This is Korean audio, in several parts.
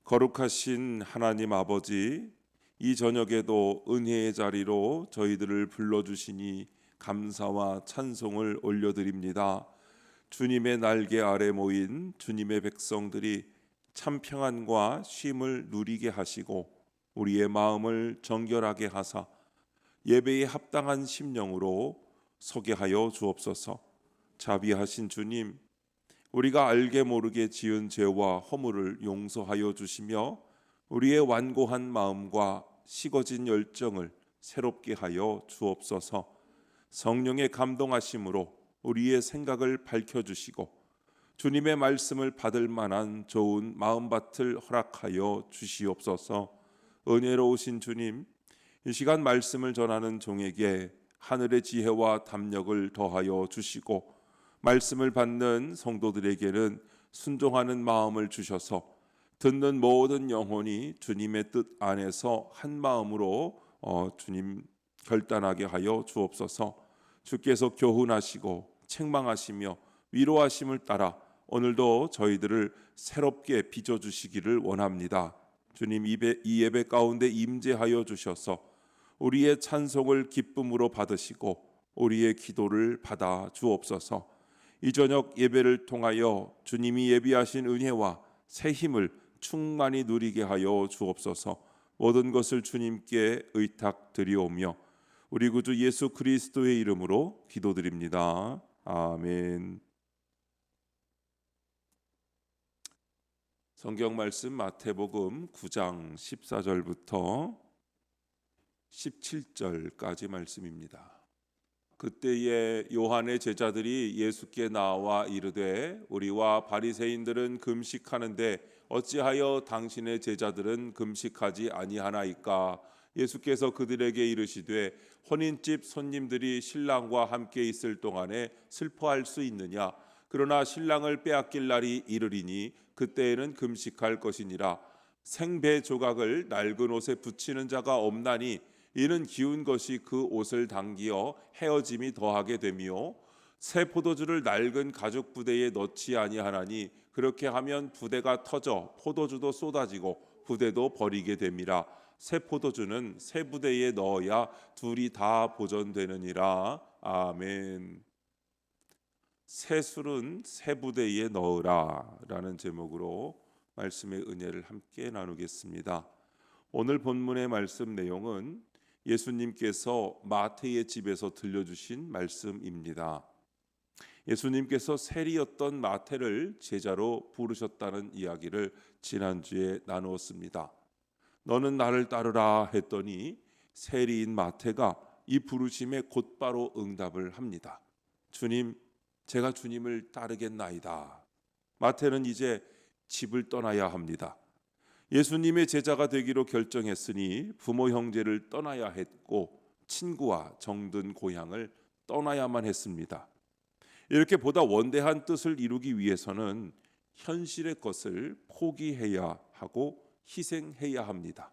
거룩하신 하나님 아버지, 이 저녁에도 은혜의 자리로 저희들을 불러주시니 감사와 찬송을 올려드립니다. 주님의 날개 아래 모인 주님의 백성들이 참 평안과 쉼을 누리게 하시고 우리의 마음을 정결하게 하사 예배에 합당한 심령으로 서게 하여 주옵소서. 자비하신 주님, 우리가 알게 모르게 지은 죄와 허물을 용서하여 주시며 우리의 완고한 마음과 식어진 열정을 새롭게 하여 주옵소서. 성령의 감동하심으로 우리의 생각을 밝혀주시고 주님의 말씀을 받을 만한 좋은 마음밭을 허락하여 주시옵소서. 은혜로우신 주님, 이 시간 말씀을 전하는 종에게 하늘의 지혜와 담력을 더하여 주시고 말씀을 받는 성도들에게는 순종하는 마음을 주셔서 듣는 모든 영혼이 주님의 뜻 안에서 한 마음으로 주님 결단하게 하여 주옵소서. 주께서 교훈하시고 책망하시며 위로하심을 따라 오늘도 저희들을 새롭게 빚어주시기를 원합니다. 주님, 이 예배 가운데 임재하여 주셔서 우리의 찬송을 기쁨으로 받으시고 우리의 기도를 받아 주옵소서. 이 저녁 예배를 통하여 주님이 예비하신 은혜와 새 힘을 충만히 누리게 하여 주옵소서. 모든 것을 주님께 의탁드리오며 우리 구주 예수 그리스도의 이름으로 기도드립니다. 아멘. 성경 말씀 마태복음 9장 14절부터 17절까지 말씀입니다. 그때에 요한의 제자들이 예수께 나와 이르되 우리와 바리새인들은 금식하는데 어찌하여 당신의 제자들은 금식하지 아니하나이까? 예수께서 그들에게 이르시되 혼인집 손님들이 신랑과 함께 있을 동안에 슬퍼할 수 있느냐? 그러나 신랑을 빼앗길 날이 이르리니 그때에는 금식할 것이니라. 생배 조각을 낡은 옷에 붙이는 자가 없나니 이는 기운 것이 그 옷을 당기어 헤어짐이 더하게 되며 새 포도주를 낡은 가죽 부대에 넣지 아니하나니 그렇게 하면 부대가 터져 포도주도 쏟아지고 부대도 버리게 됨이라. 새 포도주는 새 부대에 넣어야 둘이 다 보존되느니라. 아멘. 새 술은 새 부대에 넣으라 라는 제목으로 말씀의 은혜를 함께 나누겠습니다. 오늘 본문의 말씀 내용은 예수님께서 마태의 집에서 들려주신 말씀입니다. 예수님께서 세리였던 마태를 제자로 부르셨다는 이야기를 지난주에 나누었습니다. 너는 나를 따르라 했더니 세리인 마태가 이 부르심에 곧바로 응답을 합니다. 주님, 제가 주님을 따르겠나이다. 마태는 이제 집을 떠나야 합니다. 예수님의 제자가 되기로 결정했으니 부모 형제를 떠나야 했고 친구와 정든 고향을 떠나야만 했습니다. 이렇게 보다 원대한 뜻을 이루기 위해서는 현실의 것을 포기해야 하고 희생해야 합니다.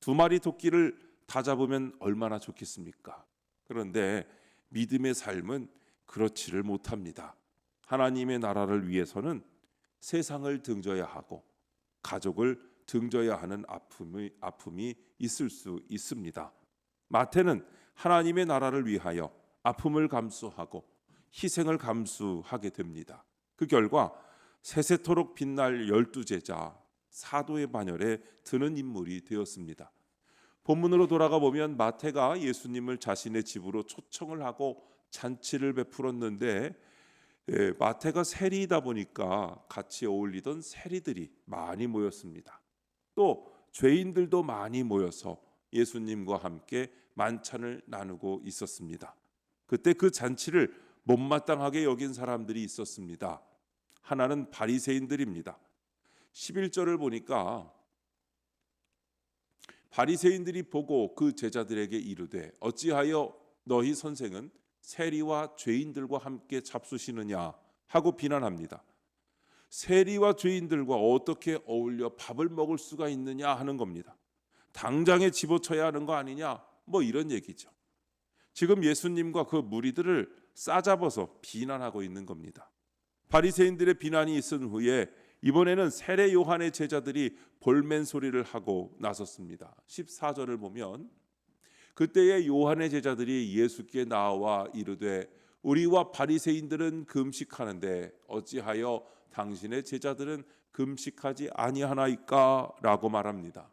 두 마리 토끼를 다 잡으면 얼마나 좋겠습니까? 그런데 믿음의 삶은 그렇지를 못합니다. 하나님의 나라를 위해서는 세상을 등져야 하고 가족을 등져야 하는 아픔이 있을 수 있습니다. 마태는 하나님의 나라를 위하여 아픔을 감수하고 희생을 감수하게 됩니다. 그 결과 세세토록 빛날 12제자 사도의 반열에 드는 인물이 되었습니다. 본문으로 돌아가 보면 마태가 예수님을 자신의 집으로 초청을 하고 잔치를 베풀었는데 마태가 세리이다 보니까 같이 어울리던 세리들이 많이 모였습니다. 또 죄인들도 많이 모여서 예수님과 함께 만찬을 나누고 있었습니다. 그때 그 잔치를 못마땅하게 여긴 사람들이 있었습니다. 하나는 바리새인들입니다. 11절을 보니까 바리새인들이 보고 그 제자들에게 이르되 어찌하여 너희 선생은 세리와 죄인들과 함께 잡수시느냐 하고 비난합니다. 세리와 죄인들과 어떻게 어울려 밥을 먹을 수가 있느냐 하는 겁니다. 당장에 집어쳐야 하는 거 아니냐, 뭐 이런 얘기죠. 지금 예수님과 그 무리들을 싸잡아서 비난하고 있는 겁니다. 바리새인들의 비난이 있은 후에 이번에는 세례 요한의 제자들이 볼멘 소리를 하고 나섰습니다. 14절을 보면 그때의 요한의 제자들이 예수께 나와 이르되 우리와 바리새인들은 금식하는데 어찌하여 당신의 제자들은 금식하지 아니하나이까? 라고 말합니다.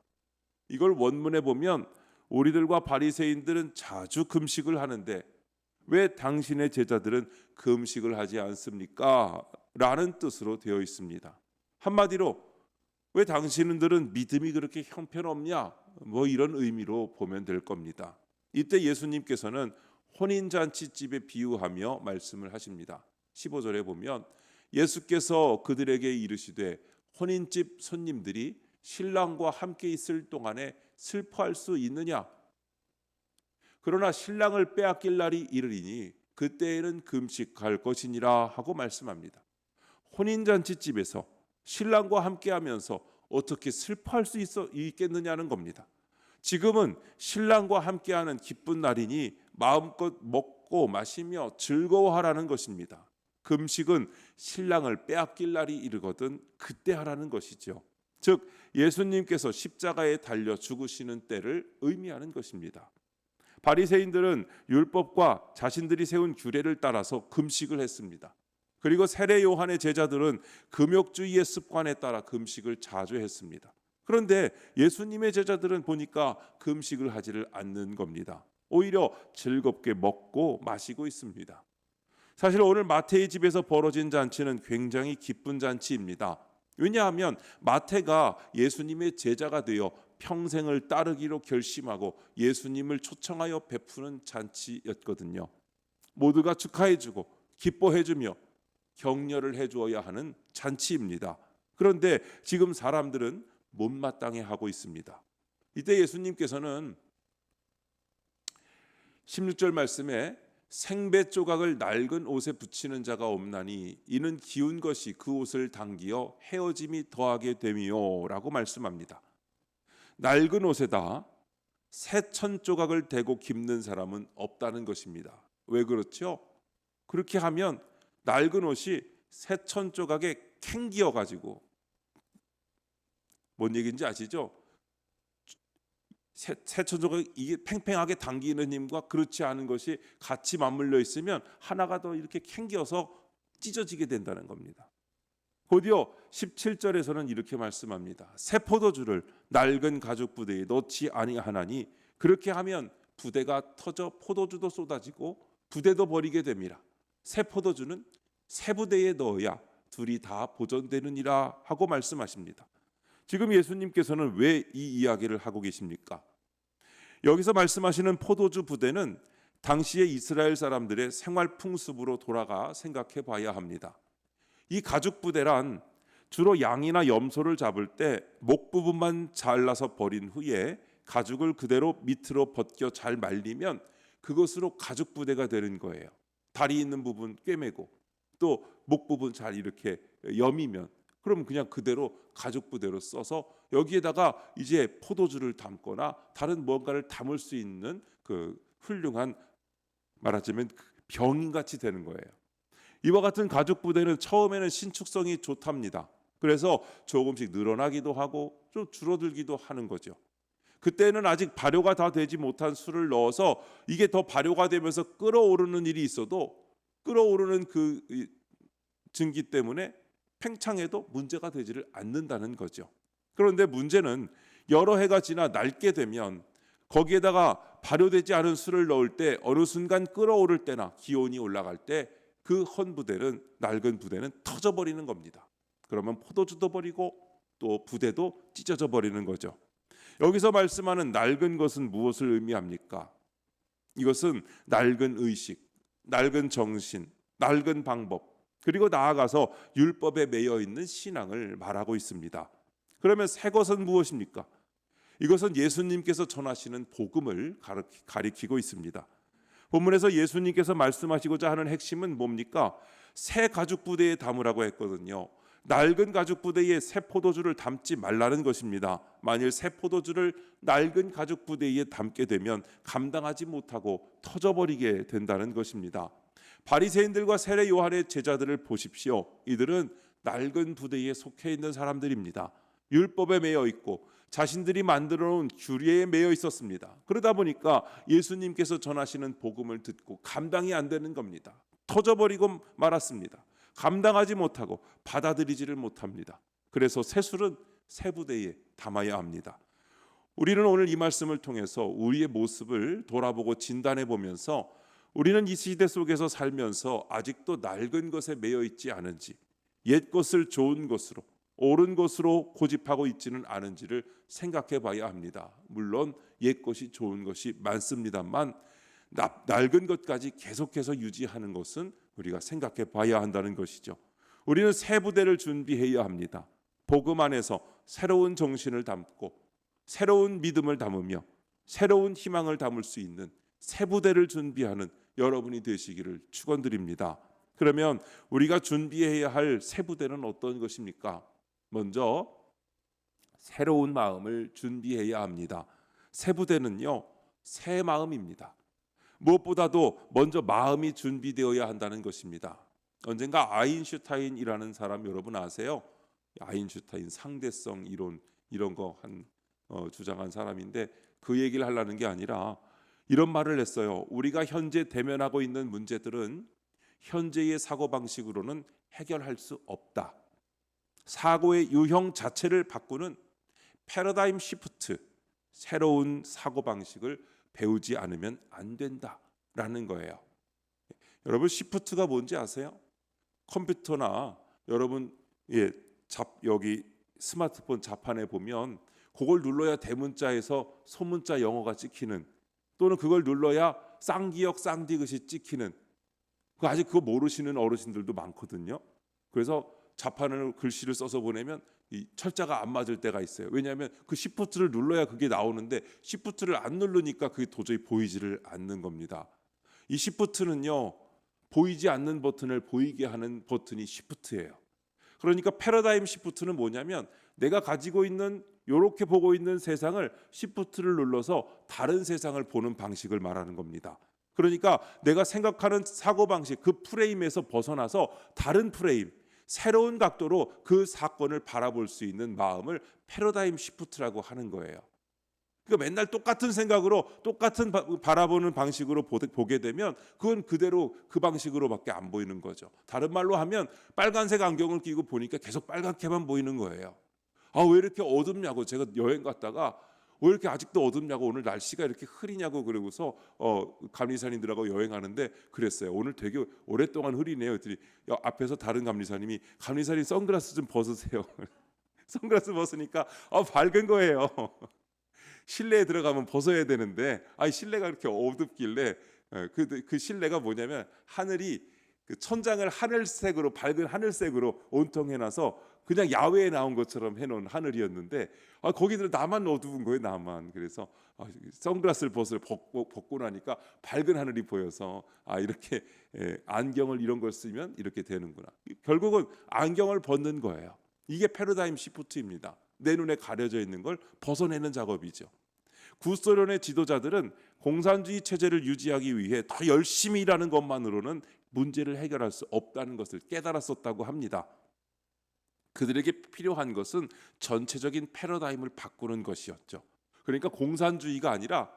이걸 원문에 보면 우리들과 바리새인들은 자주 금식을 하는데 왜 당신의 제자들은 금식을 하지 않습니까? 라는 뜻으로 되어 있습니다. 한마디로 왜 당신들은 믿음이 그렇게 형편없냐? 뭐 이런 의미로 보면 될 겁니다. 이때 예수님께서는 혼인잔치집에 비유하며 말씀을 하십니다. 15절에 보면 예수께서 그들에게 이르시되 혼인집 손님들이 신랑과 함께 있을 동안에 슬퍼할 수 있느냐? 그러나 신랑을 빼앗길 날이 이르리니 그때에는 금식할 것이니라 하고 말씀합니다. 혼인잔치집에서 신랑과 함께하면서 어떻게 슬퍼할 수 있겠느냐는 겁니다. 지금은 신랑과 함께하는 기쁜 날이니 마음껏 먹고 마시며 즐거워하라는 것입니다. 금식은 신랑을 빼앗길 날이 이르거든 그때 하라는 것이죠. 즉 예수님께서 십자가에 달려 죽으시는 때를 의미하는 것입니다. 바리새인들은 율법과 자신들이 세운 규례를 따라서 금식을 했습니다. 그리고 세례 요한의 제자들은 금욕주의의 습관에 따라 금식을 자주 했습니다. 그런데 예수님의 제자들은 보니까 금식을 하지를 않는 겁니다. 오히려 즐겁게 먹고 마시고 있습니다. 사실 오늘 마태의 집에서 벌어진 잔치는 굉장히 기쁜 잔치입니다. 왜냐하면 마태가 예수님의 제자가 되어 평생을 따르기로 결심하고 예수님을 초청하여 베푸는 잔치였거든요. 모두가 축하해주고 기뻐해주며 격려를 해주어야 하는 잔치입니다. 그런데 지금 사람들은 못마땅해 하고 있습니다. 이때 예수님께서는 16절 말씀에 생배 조각을 낡은 옷에 붙이는 자가 없나니 이는 기운 것이 그 옷을 당기어 헤어짐이 더하게 됨이요 라고 말씀합니다. 낡은 옷에다 새천 조각을 대고 깁는 사람은 없다는 것입니다. 왜 그렇죠? 그렇게 하면 낡은 옷이 새천 조각에 캥기어 가지고 뭔 얘기인지 아시죠? 새천 조각 이게 팽팽하게 당기는 힘과 그렇지 않은 것이 같이 맞물려 있으면 하나가 더 이렇게 캥겨서 찢어지게 된다는 겁니다. 곧이어 17절에서는 이렇게 말씀합니다. 새 포도주를 낡은 가죽 부대에 넣지 아니하나니 그렇게 하면 부대가 터져 포도주도 쏟아지고 부대도 버리게 됩니다. 새 포도주는 새 부대에 넣어야 둘이 다 보존되느니라 하고 말씀하십니다. 지금 예수님께서는 왜 이 이야기를 하고 계십니까? 여기서 말씀하시는 포도주 부대는 당시의 이스라엘 사람들의 생활 풍습으로 돌아가 생각해 봐야 합니다. 이 가죽 부대란 주로 양이나 염소를 잡을 때 목 부분만 잘라서 버린 후에 가죽을 그대로 밑으로 벗겨 잘 말리면 그것으로 가죽 부대가 되는 거예요. 다리 있는 부분 꿰매고 또 목 부분 잘 이렇게 여미면 그럼 그냥 그대로 가죽 부대로 써서 여기에다가 이제 포도주를 담거나 다른 뭔가를 담을 수 있는 그 훌륭한 말하자면 병인같이 되는 거예요. 이와 같은 가죽 부대는 처음에는 신축성이 좋답니다. 그래서 조금씩 늘어나기도 하고 좀 줄어들기도 하는 거죠. 그때는 아직 발효가 다 되지 못한 술을 넣어서 이게 더 발효가 되면서 끓어오르는 일이 있어도 끓어오르는 그 증기 때문에 팽창해도 문제가 되지를 않는다는 거죠. 그런데 문제는 여러 해가 지나 낡게 되면 거기에다가 발효되지 않은 술을 넣을 때 어느 순간 끓어오를 때나 기온이 올라갈 때 그 헌 부대는 낡은 부대는 터져버리는 겁니다. 그러면 포도주도 버리고 또 부대도 찢어져 버리는 거죠. 여기서 말씀하는 낡은 것은 무엇을 의미합니까? 이것은 낡은 의식, 낡은 정신, 낡은 방법 그리고 나아가서 율법에 매여 있는 신앙을 말하고 있습니다. 그러면 새 것은 무엇입니까? 이것은 예수님께서 전하시는 복음을 가리키고 있습니다. 본문에서 예수님께서 말씀하시고자 하는 핵심은 뭡니까? 새 가죽 부대에 담으라고 했거든요. 낡은 가죽 부대에 새 포도주를 담지 말라는 것입니다. 만일 새 포도주를 낡은 가죽 부대에 담게 되면 감당하지 못하고 터져버리게 된다는 것입니다. 바리새인들과 세례 요한의 제자들을 보십시오. 이들은 낡은 부대에 속해 있는 사람들입니다. 율법에 매여 있고 자신들이 만들어 놓은 규례에 매여 있었습니다. 그러다 보니까 예수님께서 전하시는 복음을 듣고 감당이 안 되는 겁니다. 터져버리고 말았습니다. 감당하지 못하고 받아들이지를 못합니다. 그래서 새술은 새 부대에 담아야 합니다. 우리는 오늘 이 말씀을 통해서 우리의 모습을 돌아보고 진단해 보면서 우리는 이 시대 속에서 살면서 아직도 낡은 것에 매여 있지 않은지, 옛 것을 좋은 것으로, 옳은 것으로 고집하고 있지는 않은지를 생각해 봐야 합니다. 물론 옛 것이 좋은 것이 많습니다만 낡은 것까지 계속해서 유지하는 것은 우리가 생각해 봐야 한다는 것이죠. 우리는 새 부대를 준비해야 합니다. 복음 안에서 새로운 정신을 담고 새로운 믿음을 담으며 새로운 희망을 담을 수 있는 새 부대를 준비하는 여러분이 되시기를 축원드립니다. 그러면 우리가 준비해야 할 새 부대는 어떤 것입니까? 먼저 새로운 마음을 준비해야 합니다. 새 부대는요, 새 마음입니다. 무엇보다도 먼저 마음이 준비되어야 한다는 것입니다. 언젠가 아인슈타인이라는 사람 여러분 아세요? 아인슈타인 상대성 이론 이런 거 주장한 사람인데 그 얘기를 하려는 게 아니라 이런 말을 했어요. 우리가 현재 대면하고 있는 문제들은 현재의 사고방식으로는 해결할 수 없다. 사고의 유형 자체를 바꾸는 패러다임 시프트, 새로운 사고방식을 배우지 않으면 안 된다라는 거예요. 여러분 시프트가 뭔지 아세요? 컴퓨터나 여러분 여기 스마트폰 자판에 보면 그걸 눌러야 대문자에서 소문자 영어가 찍히는, 또는 그걸 눌러야 쌍기역 쌍디귿이 찍히는, 아직 그거 모르시는 어르신들도 많거든요. 그래서 자판을 글씨를 써서 보내면 이 철자가 안 맞을 때가 있어요. 왜냐하면 그 시프트를 눌러야 그게 나오는데 시프트를 안 누르니까 그게 도저히 보이지를 않는 겁니다. 이 시프트는요, 보이지 않는 버튼을 보이게 하는 버튼이 시프트예요. 그러니까 패러다임 시프트는 뭐냐면 내가 가지고 있는 이렇게 보고 있는 세상을 시프트를 눌러서 다른 세상을 보는 방식을 말하는 겁니다. 그러니까 내가 생각하는 사고방식 그 프레임에서 벗어나서 다른 프레임, 새로운 각도로 그 사건을 바라볼 수 있는 마음을 패러다임 시프트라고 하는 거예요. 그러니까 맨날 똑같은 생각으로 똑같은 바라보는 방식으로 보게 되면 그건 그대로 그 방식으로밖에 안 보이는 거죠. 다른 말로 하면 빨간색 안경을 끼고 보니까 계속 빨갛게만 보이는 거예요. 왜 이렇게 어둡냐고, 제가 여행 갔다가 왜 이렇게 아직도 어둡냐고, 오늘 날씨가 이렇게 흐리냐고 그러고서 감리사님들하고 여행하는데 그랬어요. 오늘 되게 오랫동안 흐리네요. 그랬더니 앞에서 다른 감리사님이 감리사님 선글라스 좀 벗으세요. 선글라스 벗으니까 밝은 거예요. 실내에 들어가면 벗어야 되는데 실내가 그렇게 어둡길래 그 실내가 뭐냐면 하늘이 그 천장을 하늘색으로, 밝은 하늘색으로 온통해놔서 그냥 야외에 나온 것처럼 해놓은 하늘이었는데 거기들 나만 어두운 거예요. 나만. 그래서 선글라스를 벗고 나니까 밝은 하늘이 보여서 이렇게 안경을 이런 걸 쓰면 이렇게 되는구나. 결국은 안경을 벗는 거예요. 이게 패러다임 시프트입니다. 내 눈에 가려져 있는 걸 벗어내는 작업이죠. 구소련의 지도자들은 공산주의 체제를 유지하기 위해 더 열심히 일하는 것만으로는 문제를 해결할 수 없다는 것을 깨달았었다고 합니다. 그들에게 필요한 것은 전체적인 패러다임을 바꾸는 것이었죠. 그러니까 공산주의가 아니라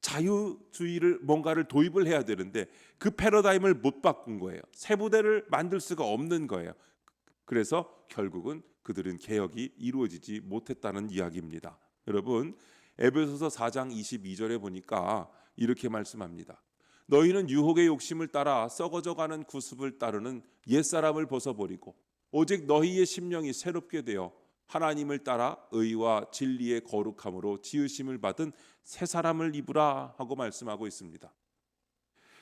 자유주의를 뭔가를 도입을 해야 되는데 그 패러다임을 못 바꾼 거예요. 새 부대를 만들 수가 없는 거예요. 그래서 결국은 그들은 개혁이 이루어지지 못했다는 이야기입니다. 여러분, 에베소서 4장 22절에 보니까 이렇게 말씀합니다. 너희는 유혹의 욕심을 따라 썩어져가는 구습을 따르는 옛사람을 벗어버리고 오직 너희의 심령이 새롭게 되어 하나님을 따라 의와 진리의 거룩함으로 지으심을 받은 새 사람을 입으라 하고 말씀하고 있습니다.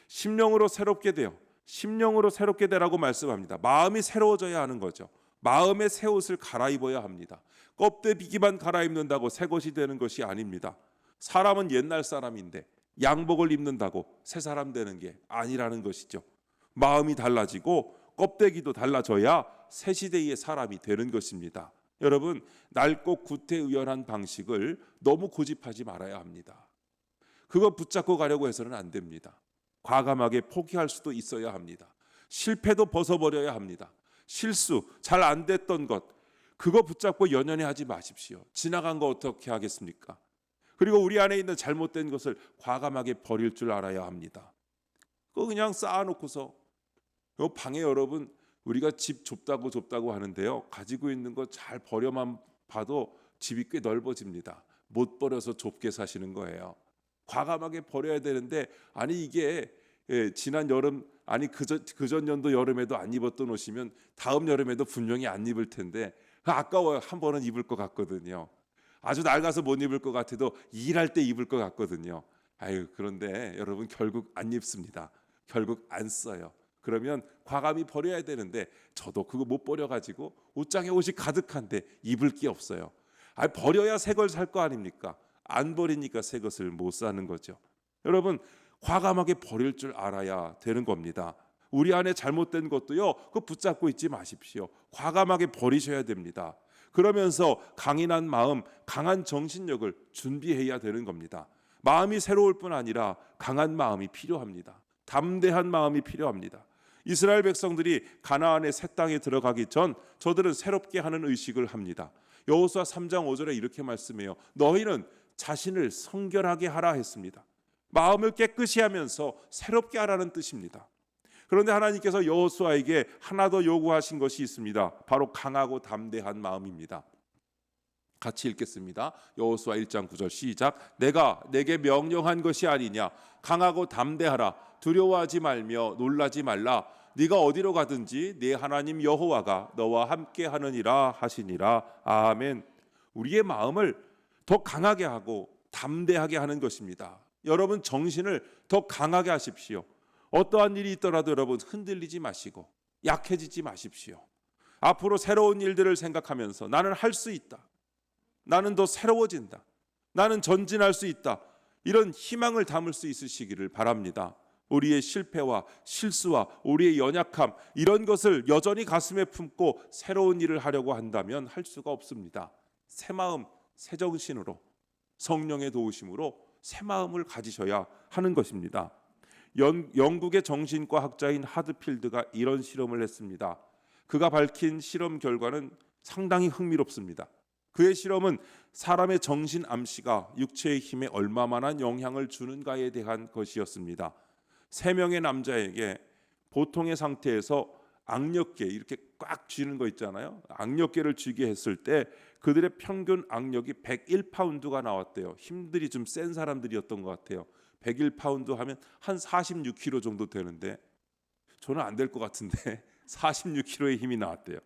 심령으로 새롭게 되라고 말씀합니다. 마음이 새로워져야 하는 거죠. 마음의 새 옷을 갈아입어야 합니다. 껍데기만 갈아입는다고 새 것이 되는 것이 아닙니다. 사람은 옛날 사람인데 양복을 입는다고 새 사람 되는 게 아니라는 것이죠. 마음이 달라지고 껍데기도 달라져야 새 시대의 사람이 되는 것입니다. 여러분, 낡고 구태의연한 방식을 너무 고집하지 말아야 합니다. 그거 붙잡고 가려고 해서는 안 됩니다. 과감하게 포기할 수도 있어야 합니다. 실패도 벗어버려야 합니다. 실수, 잘 안 됐던 것, 그거 붙잡고 연연해 하지 마십시오. 지나간 거 어떻게 하겠습니까? 그리고 우리 안에 있는 잘못된 것을 과감하게 버릴 줄 알아야 합니다. 그거 그냥 쌓아놓고서 방에 여러분 우리가 집 좁다고 하는데요. 가지고 있는 거 잘 버려만 봐도 집이 꽤 넓어집니다. 못 버려서 좁게 사시는 거예요. 과감하게 버려야 되는데 아니 이게 지난 여름 아니 그전 연도 여름에도 안 입었던 옷이면 다음 여름에도 분명히 안 입을 텐데 아까워요. 한 번은 입을 것 같거든요. 아주 낡아서 못 입을 것 같아도 일할 때 입을 것 같거든요. 아유 그런데 여러분 결국 안 입습니다. 결국 안 써요. 그러면 과감히 버려야 되는데 저도 그거 못 버려가지고 옷장에 옷이 가득한데 입을 게 없어요. 버려야 새 걸 살 거 아닙니까? 안 버리니까 새 것을 못 사는 거죠. 여러분 과감하게 버릴 줄 알아야 되는 겁니다. 우리 안에 잘못된 것도요. 그거 붙잡고 있지 마십시오. 과감하게 버리셔야 됩니다. 그러면서 강인한 마음, 강한 정신력을 준비해야 되는 겁니다. 마음이 새로울 뿐 아니라 강한 마음이 필요합니다. 담대한 마음이 필요합니다. 이스라엘 백성들이 가나안의 새 땅에 들어가기 전 저들은 새롭게 하는 의식을 합니다. 여호수아 3장 5절에 이렇게 말씀해요. 너희는 자신을 성결하게 하라 했습니다. 마음을 깨끗이 하면서 새롭게 하라는 뜻입니다. 그런데 하나님께서 여호수아에게 하나 더 요구하신 것이 있습니다. 바로 강하고 담대한 마음입니다. 같이 읽겠습니다. 여호수아 1장 9절 시작. 내가 내게 명령한 것이 아니냐. 강하고 담대하라. 두려워하지 말며 놀라지 말라. 네가 어디로 가든지 네 하나님 여호와가 너와 함께 하느니라 하시니라. 아멘. 우리의 마음을 더 강하게 하고 담대하게 하는 것입니다. 여러분 정신을 더 강하게 하십시오. 어떠한 일이 있더라도 여러분 흔들리지 마시고 약해지지 마십시오. 앞으로 새로운 일들을 생각하면서 나는 할 수 있다. 나는 더 새로워진다. 나는 전진할 수 있다. 이런 희망을 담을 수 있으시기를 바랍니다. 우리의 실패와 실수와 우리의 연약함 이런 것을 여전히 가슴에 품고 새로운 일을 하려고 한다면 할 수가 없습니다. 새 마음, 새 정신으로 성령의 도우심으로 새 마음을 가지셔야 하는 것입니다. 영국의 정신과 학자인 하드필드가 이런 실험을 했습니다. 그가 밝힌 실험 결과는 상당히 흥미롭습니다. 그의 실험은 사람의 정신 암시가 육체의 힘에 얼마만한 영향을 주는가에 대한 것이었습니다. 3명의 남자에게 보통의 상태에서 악력계 이렇게 꽉 쥐는 거 있잖아요. 악력계를 쥐게 했을 때 그들의 평균 악력이 101파운드가 나왔대요. 힘들이 좀 센 사람들이었던 것 같아요. 101파운드 하면 한 46kg 정도 되는데 저는 안 될 것 같은데 46kg의 힘이 나왔대요.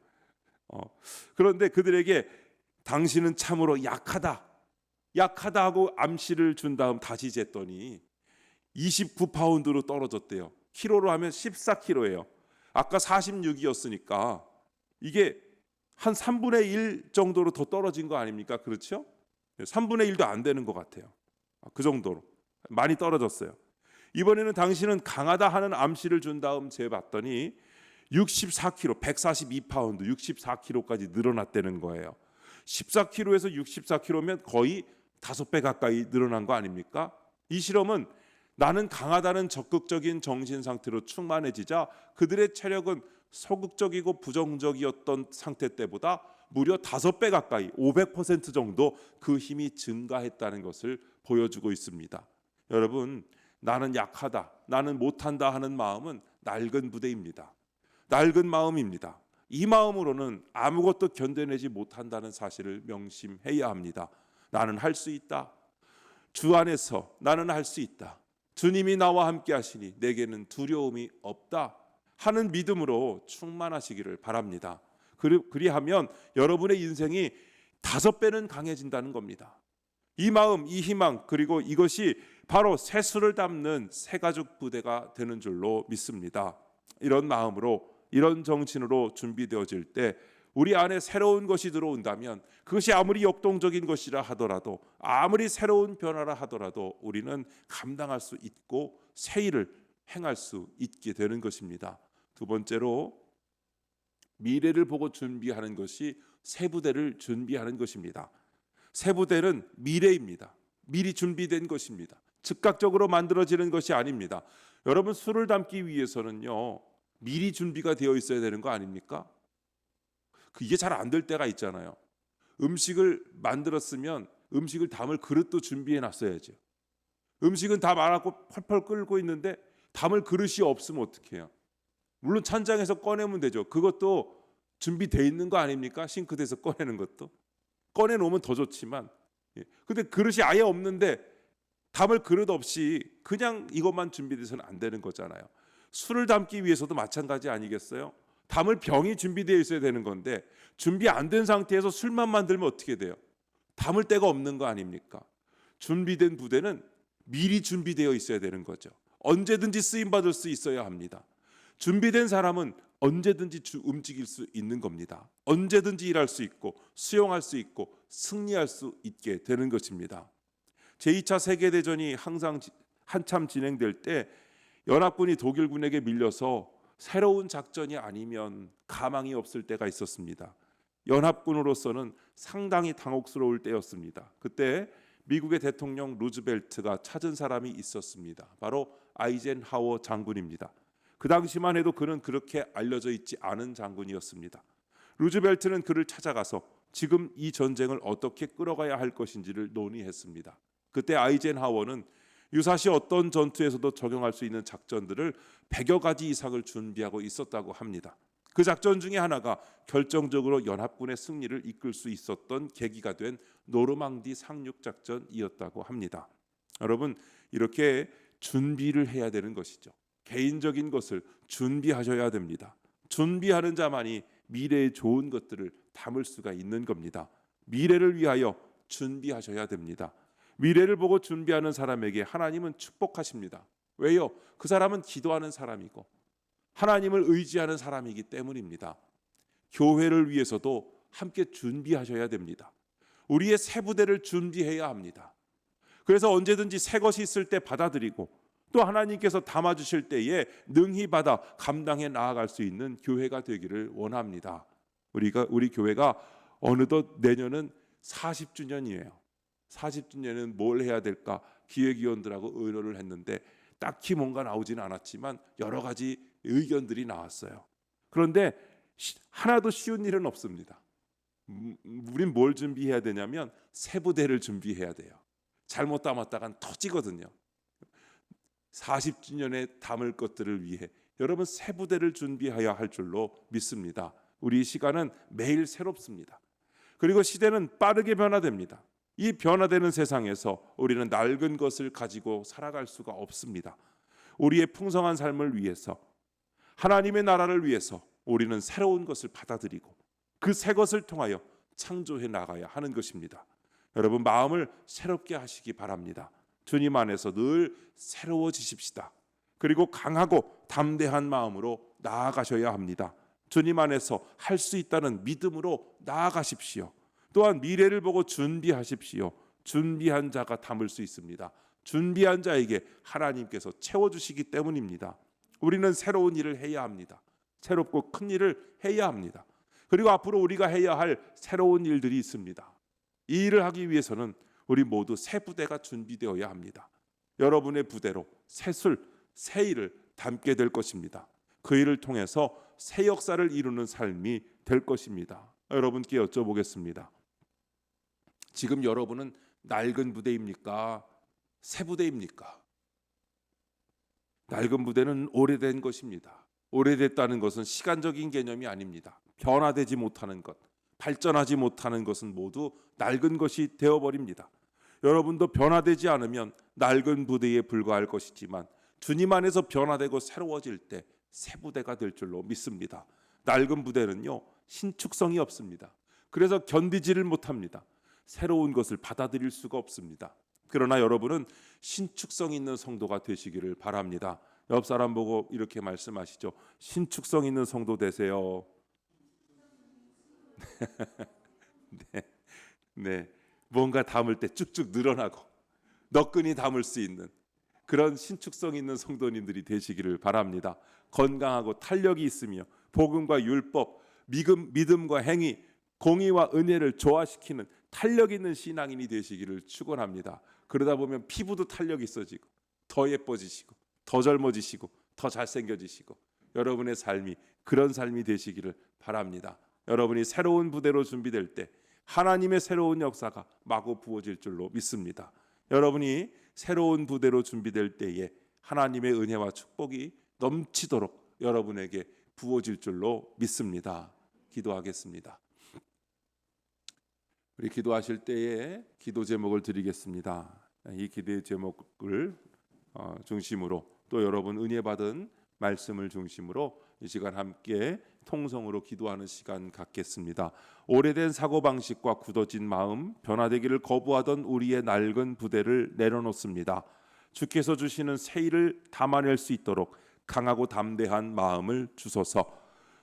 그런데 그들에게 당신은 참으로 약하다 하고 암시를 준 다음 다시 쟀더니 29파운드로 떨어졌대요. 키로로 하면 14kg예요. 아까 46이었으니까 이게 한 3분의 1 정도로 더 떨어진 거 아닙니까? 그렇죠? 3분의 1도 안 되는 것 같아요. 그 정도로 많이 떨어졌어요. 이번에는 당신은 강하다 하는 암시를 준 다음 재봤더니 64kg, 142파운드, 64kg까지 늘어났다는 거예요. 14kg에서 64kg면 거의 5배 가까이 늘어난 거 아닙니까? 이 실험은 나는 강하다는 적극적인 정신 상태로 충만해지자 그들의 체력은 소극적이고 부정적이었던 상태 때보다 무려 5배 가까이 500% 정도 그 힘이 증가했다는 것을 보여주고 있습니다. 여러분, 나는 약하다, 나는 못한다 하는 마음은 낡은 부대입니다. 낡은 마음입니다. 이 마음으로는 아무것도 견뎌내지 못한다는 사실을 명심해야 합니다. 나는 할 수 있다. 주 안에서 나는 할 수 있다. 주님이 나와 함께 하시니 내게는 두려움이 없다 하는 믿음으로 충만하시기를 바랍니다. 그리하면 여러분의 인생이 5배는 강해진다는 겁니다. 이 마음, 이 희망, 그리고 이것이 바로 새수를 담는 새가죽 부대가 되는 줄로 믿습니다. 이런 마음으로, 이런 정신으로 준비되어질 때 우리 안에 새로운 것이 들어온다면 그것이 아무리 역동적인 것이라 하더라도, 아무리 새로운 변화라 하더라도 우리는 감당할 수 있고 새 일을 행할 수 있게 되는 것입니다. 두 번째로, 미래를 보고 준비하는 것이 새 부대를 준비하는 것입니다. 새 부대는 미래입니다. 미리 준비된 것입니다. 즉각적으로 만들어지는 것이 아닙니다. 여러분, 술을 담기 위해서는요, 미리 준비가 되어 있어야 되는 거 아닙니까? 이게 잘 안 될 때가 있잖아요. 음식을 만들었으면 음식을 담을 그릇도 준비해 놨어야죠. 음식은 다 말았고 펄펄 끓고 있는데 담을 그릇이 없으면 어떡해요? 물론 찬장에서 꺼내면 되죠. 그것도 준비돼 있는 거 아닙니까? 싱크대에서 꺼내는 것도. 꺼내 놓으면 더 좋지만, 근데 그릇이 아예 없는데 담을 그릇 없이 그냥 이것만 준비돼서는 안 되는 거잖아요. 술을 담기 위해서도 마찬가지 아니겠어요? 담을 병이 준비되어 있어야 되는 건데 준비 안 된 상태에서 술만 만들면 어떻게 돼요? 담을 데가 없는 거 아닙니까? 준비된 부대는 미리 준비되어 있어야 되는 거죠. 언제든지 쓰임 받을 수 있어야 합니다. 준비된 사람은 언제든지 움직일 수 있는 겁니다. 언제든지 일할 수 있고 수용할 수 있고 승리할 수 있게 되는 것입니다. 제2차 세계대전이 한참 진행될 때 연합군이 독일군에게 밀려서 새로운 작전이 아니면 가망이 없을 때가 있었습니다. 연합군으로서는 상당히 당혹스러울 때였습니다. 그때 미국의 대통령 루즈벨트가 찾은 사람이 있었습니다. 바로 아이젠하워 장군입니다. 그 당시만 해도 그는 그렇게 알려져 있지 않은 장군이었습니다. 루즈벨트는 그를 찾아가서 지금 이 전쟁을 어떻게 끌어가야 할 것인지를 논의했습니다. 그때 아이젠하워는 유사시 어떤 전투에서도 적용할 수 있는 작전들을 100여 가지 이상을 준비하고 있었다고 합니다. 그 작전 중에 하나가 결정적으로 연합군의 승리를 이끌 수 있었던 계기가 된 노르망디 상륙 작전이었다고 합니다. 여러분, 이렇게 준비를 해야 되는 것이죠. 개인적인 것을 준비하셔야 됩니다. 준비하는 자만이 미래의 좋은 것들을 담을 수가 있는 겁니다. 미래를 위하여 준비하셔야 됩니다. 미래를 보고 준비하는 사람에게 하나님은 축복하십니다. 왜요? 그 사람은 기도하는 사람이고 하나님을 의지하는 사람이기 때문입니다. 교회를 위해서도 함께 준비하셔야 됩니다. 우리의 새 부대를 준비해야 합니다. 그래서 언제든지 새 것이 있을 때 받아들이고 또 하나님께서 담아주실 때에 능히 받아 감당해 나아갈 수 있는 교회가 되기를 원합니다. 우리 교회가 어느덧 내년은 40주년이에요. 40주년은 뭘 해야 될까 기획위원들하고 의논을 했는데 딱히 뭔가 나오지는 않았지만 여러 가지 의견들이 나왔어요. 그런데 하나도 쉬운 일은 없습니다. 우린 뭘 준비해야 되냐면 새 부대를 준비해야 돼요. 잘못 담았다간 터지거든요. 40주년에 담을 것들을 위해 여러분 새 부대를 준비해야 할 줄로 믿습니다. 우리 시간은 매일 새롭습니다. 그리고 시대는 빠르게 변화됩니다. 이 변화되는 세상에서 우리는 낡은 것을 가지고 살아갈 수가 없습니다. 우리의 풍성한 삶을 위해서 하나님의 나라를 위해서 우리는 새로운 것을 받아들이고 그 새 것을 통하여 창조해 나가야 하는 것입니다. 여러분 마음을 새롭게 하시기 바랍니다. 주님 안에서 늘 새로워지십시다. 그리고 강하고 담대한 마음으로 나아가셔야 합니다. 주님 안에서 할 수 있다는 믿음으로 나아가십시오. 또한 미래를 보고 준비하십시오. 준비한 자가 담을 수 있습니다. 준비한 자에게 하나님께서 채워주시기 때문입니다. 우리는 새로운 일을 해야 합니다. 새롭고 큰 일을 해야 합니다. 그리고 앞으로 우리가 해야 할 새로운 일들이 있습니다. 이 일을 하기 위해서는 우리 모두 새 부대가 준비되어야 합니다. 여러분의 부대로 새술, 새 일을 담게 될 것입니다. 그 일을 통해서 새 역사를 이루는 삶이 될 것입니다. 여러분께 여쭤보겠습니다. 지금 여러분은 낡은 부대입니까? 새 부대입니까? 낡은 부대는 오래된 것입니다. 오래됐다는 것은 시간적인 개념이 아닙니다. 변화되지 못하는 것, 발전하지 못하는 것은 모두 낡은 것이 되어버립니다. 여러분도 변화되지 않으면 낡은 부대에 불과할 것이지만 주님 안에서 변화되고 새로워질 때 새 부대가 될 줄로 믿습니다. 낡은 부대는요 신축성이 없습니다. 그래서 견디지를 못합니다. 새로운 것을 받아들일 수가 없습니다. 그러나 여러분은 신축성 있는 성도가 되시기를 바랍니다. 옆 사람 보고 이렇게 말씀하시죠. 신축성 있는 성도 되세요. 네, 뭔가 담을 때 쭉쭉 늘어나고 너끈히 담을 수 있는 그런 신축성 있는 성도님들이 되시기를 바랍니다. 건강하고 탄력이 있으며 복음과 율법, 믿음과 행위, 공의와 은혜를 조화시키는 탄력 있는 신앙인이 되시기를 축원합니다. 그러다 보면 피부도 탄력이 있어지고 더 예뻐지시고 더 젊어지시고 더 잘생겨지시고 여러분의 삶이 그런 삶이 되시기를 바랍니다. 여러분이 새로운 부대로 준비될 때 하나님의 새로운 역사가 마구 부어질 줄로 믿습니다. 여러분이 새로운 부대로 준비될 때에 하나님의 은혜와 축복이 넘치도록 여러분에게 부어질 줄로 믿습니다. 기도하겠습니다. 우리 기도하실 때에 기도 제목을 드리겠습니다. 이 기도의 제목을 중심으로 또 여러분 은혜 받은 말씀을 중심으로 이 시간 함께 통성으로 기도하는 시간 갖겠습니다. 오래된 사고방식과 굳어진 마음, 변화되기를 거부하던 우리의 낡은 부대를 내려놓습니다. 주께서 주시는 새 일을 담아낼 수 있도록 강하고 담대한 마음을 주소서.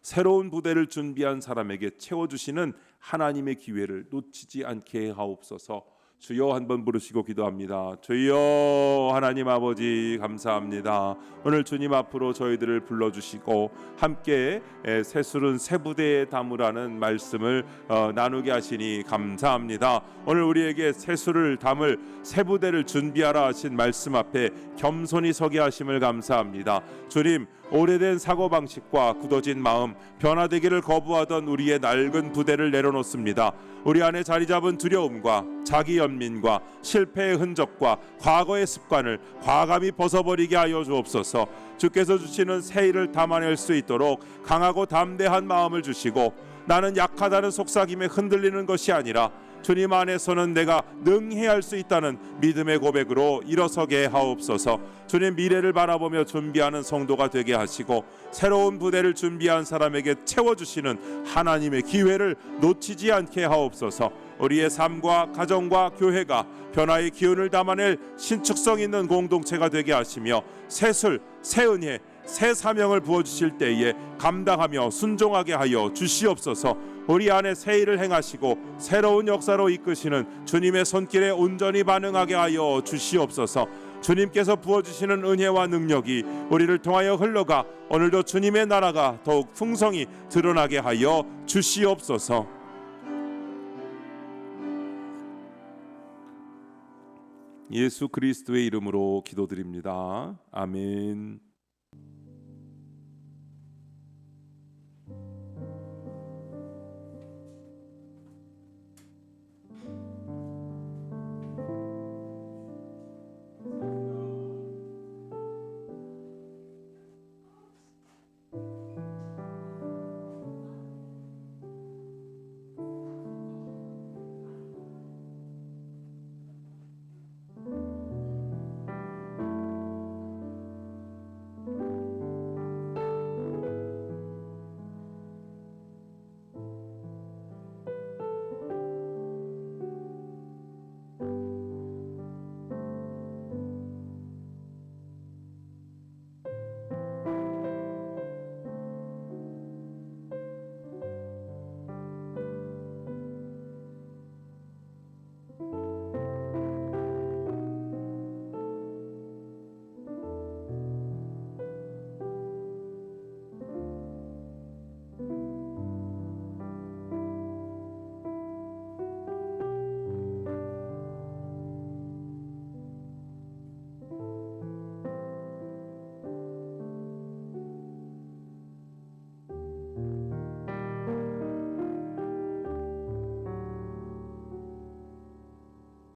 새로운 부대를 준비한 사람에게 채워주시는 하나님의 기회를 놓치지 않게 하옵소서. 주여 한번 부르시고 기도합니다. 주여 하나님 아버지 감사합니다. 오늘 주님 앞으로 저희들을 불러주시고 함께 새술은 새 부대에 담으라는 말씀을 나누게 하시니 감사합니다. 오늘 우리에게 새술을 담을 새 부대를 준비하라 하신 말씀 앞에 겸손히 서게 하심을 감사합니다. 주님, 오래된 사고방식과 굳어진 마음, 변화되기를 거부하던 우리의 낡은 부대를 내려놓습니다. 우리 안에 자리 잡은 두려움과 자기 연민과 실패의 흔적과 과거의 습관을 과감히 벗어버리게 하여 주옵소서. 주께서 주시는 새 일을 담아낼 수 있도록 강하고 담대한 마음을 주시고, 나는 약하다는 속삭임에 흔들리는 것이 아니라 주님 안에서는 내가 능히 할 수 있다는 믿음의 고백으로 일어서게 하옵소서. 주님, 미래를 바라보며 준비하는 성도가 되게 하시고 새로운 부대를 준비한 사람에게 채워주시는 하나님의 기회를 놓치지 않게 하옵소서. 우리의 삶과 가정과 교회가 변화의 기운을 담아낼 신축성 있는 공동체가 되게 하시며 새술, 새 은혜, 새 사명을 부어주실 때에 감당하며 순종하게 하여 주시옵소서. 우리 안에 새 일을 행하시고 새로운 역사로 이끄시는 주님의 손길에 온전히 반응하게 하여 주시옵소서. 주님께서 부어주시는 은혜와 능력이 우리를 통하여 흘러가 오늘도 주님의 나라가 더욱 풍성히 드러나게 하여 주시옵소서. 예수 그리스도의 이름으로 기도드립니다. 아멘.